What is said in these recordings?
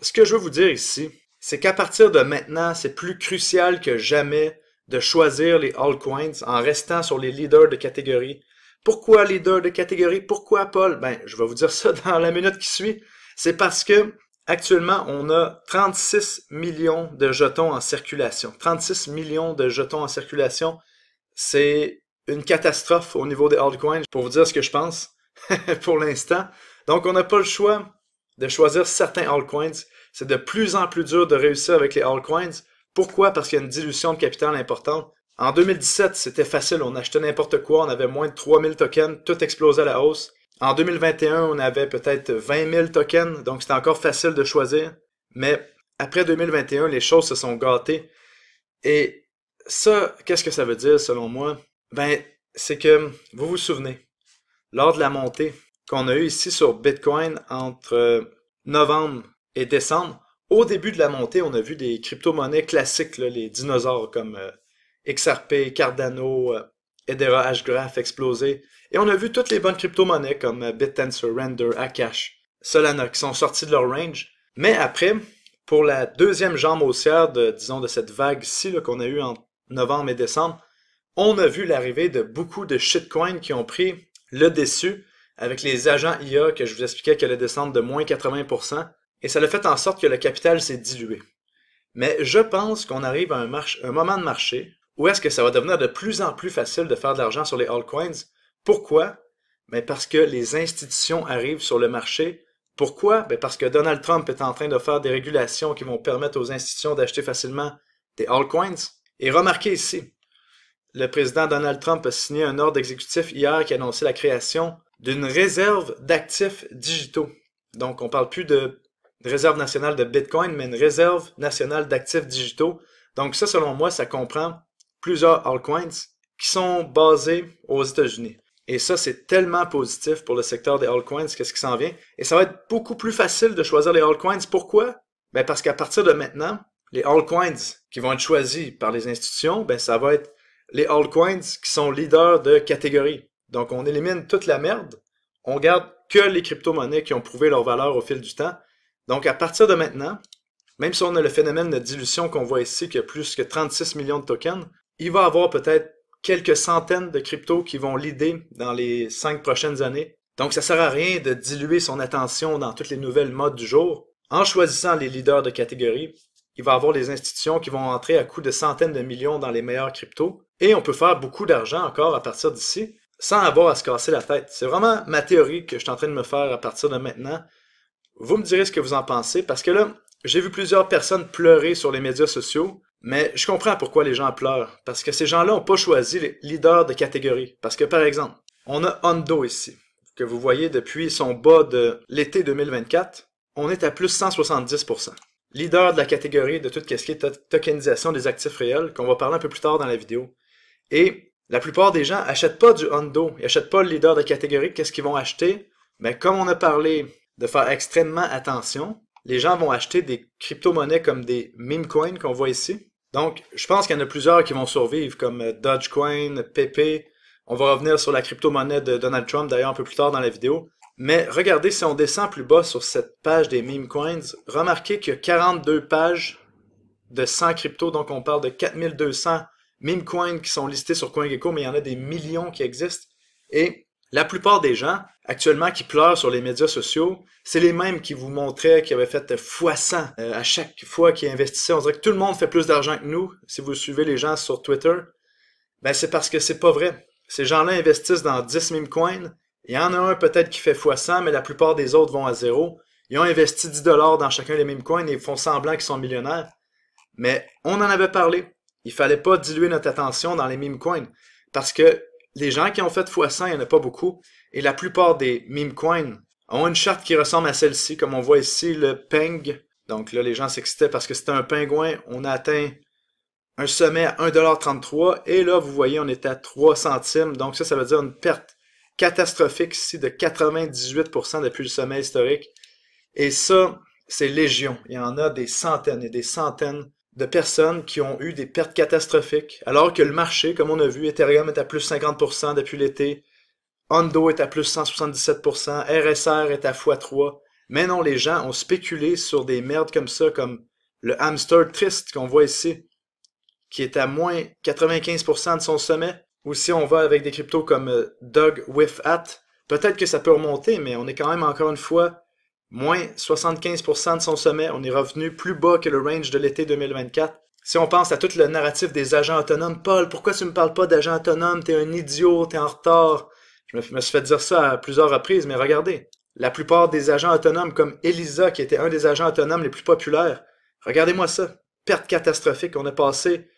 Ce que je veux vous dire ici, c'est qu'à partir de maintenant, c'est plus crucial que jamais de choisir les altcoins en restant sur les leaders de catégorie. Pourquoi leader de catégorie? Pourquoi Paul? Ben, je vais vous dire ça dans la minute qui suit. C'est parce que actuellement, on a 36 millions de jetons en circulation. 36 millions de jetons en circulation, c'est une catastrophe au niveau des altcoins, pour vous dire ce que je pense pour l'instant. Donc, on n'a pas le choix de choisir certains altcoins. C'est de plus en plus dur de réussir avec les altcoins. Pourquoi? Parce qu'il y a une dilution de capital importante. En 2017, c'était facile, on achetait n'importe quoi, on avait moins de 3000 tokens, tout explosait à la hausse. En 2021, on avait peut-être 20 000 tokens, donc c'était encore facile de choisir. Mais après 2021, les choses se sont gâtées. Et ça, qu'est-ce que ça veut dire selon moi? Ben, c'est que, vous vous souvenez, lors de la montée qu'on a eue ici sur Bitcoin entre novembre et décembre, au début de la montée, on a vu des crypto-monnaies classiques, là, les dinosaures comme XRP, Cardano, Hedera Hgraph exploser. Et on a vu toutes les bonnes crypto-monnaies comme BitTensor, Render, Akash, Solana qui sont sorties de leur range. Mais après, pour la deuxième jambe haussière de, disons, de cette vague-ci qu'on a eue en novembre et décembre, on a vu l'arrivée de beaucoup de shitcoins qui ont pris le dessus avec les agents IA que je vous expliquais qu'elle allait descendre de moins 80%, et ça a fait en sorte que le capital s'est dilué. Mais je pense qu'on arrive à un moment de marché où est-ce que ça va devenir de plus en plus facile de faire de l'argent sur les altcoins. Pourquoi? Ben parce que les institutions arrivent sur le marché. Pourquoi? Ben parce que Donald Trump est en train de faire des régulations qui vont permettre aux institutions d'acheter facilement des altcoins. Et remarquez ici, le président Donald Trump a signé un ordre exécutif hier qui annonçait la création d'une réserve d'actifs digitaux. Donc, on parle plus de réserve nationale de Bitcoin, mais une réserve nationale d'actifs digitaux. Donc, ça, selon moi, ça comprend plusieurs altcoins qui sont basés aux États-Unis. Et ça, c'est tellement positif pour le secteur des altcoins, qu'est-ce qui s'en vient. Et ça va être beaucoup plus facile de choisir les altcoins. Pourquoi? Ben parce qu'à partir de maintenant, les altcoins qui vont être choisis par les institutions, ben ça va être les altcoins qui sont leaders de catégorie. Donc, on élimine toute la merde. On garde que les crypto-monnaies qui ont prouvé leur valeur au fil du temps. Donc, à partir de maintenant, même si on a le phénomène de dilution qu'on voit ici, qui a plus que 36 millions de tokens, il va y avoir peut-être quelques centaines de cryptos qui vont leader dans les 5 prochaines années. Donc, ça sert à rien de diluer son attention dans toutes les nouvelles modes du jour. En choisissant les leaders de catégorie, il va y avoir des institutions qui vont entrer à coût de centaines de millions dans les meilleurs cryptos. Et on peut faire beaucoup d'argent encore à partir d'ici, sans avoir à se casser la tête. C'est vraiment ma théorie que je suis en train de me faire à partir de maintenant. Vous me direz ce que vous en pensez, parce que là, j'ai vu plusieurs personnes pleurer sur les médias sociaux, mais je comprends pourquoi les gens pleurent, parce que ces gens-là n'ont pas choisi les leaders de catégorie. Parce que par exemple, on a Hondo ici, que vous voyez depuis son bas de l'été 2024, on est à plus 170%. Leader de la catégorie de tout ce qui est tokenisation des actifs réels, qu'on va parler un peu plus tard dans la vidéo. Et la plupart des gens achètent pas du Hondo, ils achètent pas le leader de catégorie. Qu'est-ce qu'ils vont acheter? Ben, comme on a parlé de faire extrêmement attention, les gens vont acheter des crypto-monnaies comme des meme coins qu'on voit ici. Donc, je pense qu'il y en a plusieurs qui vont survivre, comme Dogecoin, PP. On va revenir sur la crypto-monnaie de Donald Trump, d'ailleurs, un peu plus tard dans la vidéo. Mais regardez, si on descend plus bas sur cette page des meme coins, remarquez qu'il y a 42 pages de 100 cryptos, donc on parle de 4200 meme coins qui sont listés sur CoinGecko, mais il y en a des millions qui existent. Et la plupart des gens, actuellement, qui pleurent sur les médias sociaux, c'est les mêmes qui vous montraient qu'ils avaient fait x100 à chaque fois qu'ils investissaient. On dirait que tout le monde fait plus d'argent que nous, si vous suivez les gens sur Twitter. Ben, c'est parce que c'est pas vrai. Ces gens-là investissent dans 10 meme coins. Il y en a un peut-être qui fait x100, mais la plupart des autres vont à zéro. Ils ont investi 10 dollars dans chacun des meme coins et ils font semblant qu'ils sont millionnaires. Mais on en avait parlé. Il fallait pas diluer notre attention dans les meme coins. Parce que les gens qui ont fait x100, il n'y en a pas beaucoup. Et la plupart des meme coins ont une charte qui ressemble à celle-ci, comme on voit ici, le Peng. Donc là, les gens s'excitaient parce que c'était un pingouin. On a atteint un sommet à 1,33$. Et là, vous voyez, on est à 3 centimes. Donc ça veut dire une perte catastrophique ici de 98% depuis le sommet historique. Et ça, c'est légion. Il y en a des centaines et des centaines de personnes qui ont eu des pertes catastrophiques, alors que le marché, comme on a vu, Ethereum est à plus 50% depuis l'été, Hondo est à plus 177%, RSR est à x3, Mais non, les gens ont spéculé sur des merdes comme ça, comme le hamster triste qu'on voit ici, qui est à moins 95% de son sommet. Ou si on va avec des cryptos comme Doug With At, peut-être que ça peut remonter, mais on est quand même encore une fois moins 75% de son sommet. On est revenu plus bas que le range de l'été 2024. Si on pense à tout le narratif des agents autonomes, Paul, pourquoi tu me parles pas d'agents autonomes? T'es un idiot, t'es en retard. Je me suis fait dire ça à plusieurs reprises, mais regardez. La plupart des agents autonomes, comme Elisa, qui était un des agents autonomes les plus populaires, regardez-moi ça. Perte catastrophique. On est passé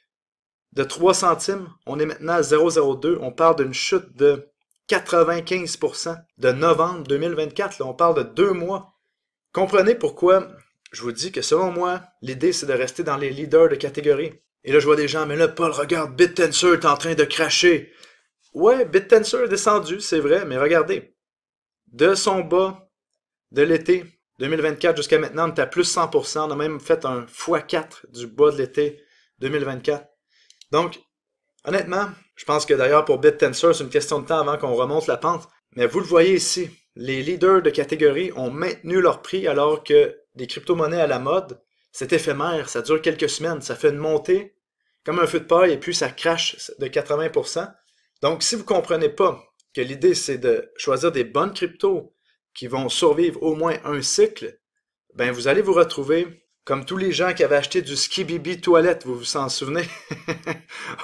de 3 centimes, on est maintenant à 0,02. On parle d'une chute de 95% de novembre 2024. Là, on parle de 2 mois. Comprenez pourquoi je vous dis que selon moi, l'idée c'est de rester dans les leaders de catégorie. Et là, je vois des gens, mais là, Paul, regarde, BitTensor est en train de cracher. Ouais, BitTensor est descendu, c'est vrai, mais regardez. De son bas de l'été 2024 jusqu'à maintenant, on est à plus 100%. On a même fait un x4 du bas de l'été 2024. Donc, honnêtement, je pense que d'ailleurs pour BitTensor, c'est une question de temps avant qu'on remonte la pente. Mais vous le voyez ici, les leaders de catégorie ont maintenu leur prix alors que des crypto-monnaies à la mode, c'est éphémère, ça dure quelques semaines, ça fait une montée comme un feu de paille et puis ça crache de 80%. Donc, si vous ne comprenez pas que l'idée c'est de choisir des bonnes cryptos qui vont survivre au moins un cycle, ben vous allez vous retrouver comme tous les gens qui avaient acheté du Skibibi toilette, vous vous en souvenez?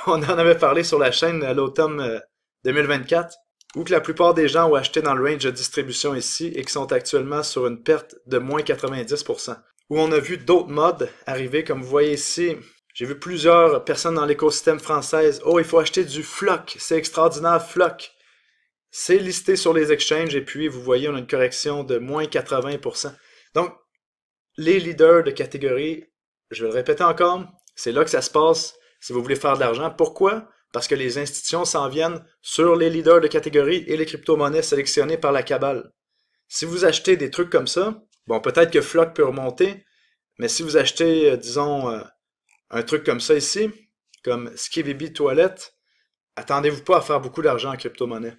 On en avait parlé sur la chaîne à l'automne 2024, ou que la plupart des gens ont acheté dans le range de distribution ici et qui sont actuellement sur une perte de moins 90%. Où on a vu d'autres modes arriver, comme vous voyez ici. J'ai vu plusieurs personnes dans l'écosystème française. Oh, il faut acheter du Flock, c'est extraordinaire, Flock. C'est listé sur les exchanges et puis vous voyez, on a une correction de moins 80%. Donc, les leaders de catégorie, je vais le répéter encore, c'est là que ça se passe si vous voulez faire de l'argent. Pourquoi? Parce que les institutions s'en viennent sur les leaders de catégorie et les crypto-monnaies sélectionnées par la cabale. Si vous achetez des trucs comme ça, bon, peut-être que Flock peut remonter, mais si vous achetez, disons, un truc comme ça ici, comme Skibibi Toilette, attendez-vous pas à faire beaucoup d'argent en crypto-monnaie.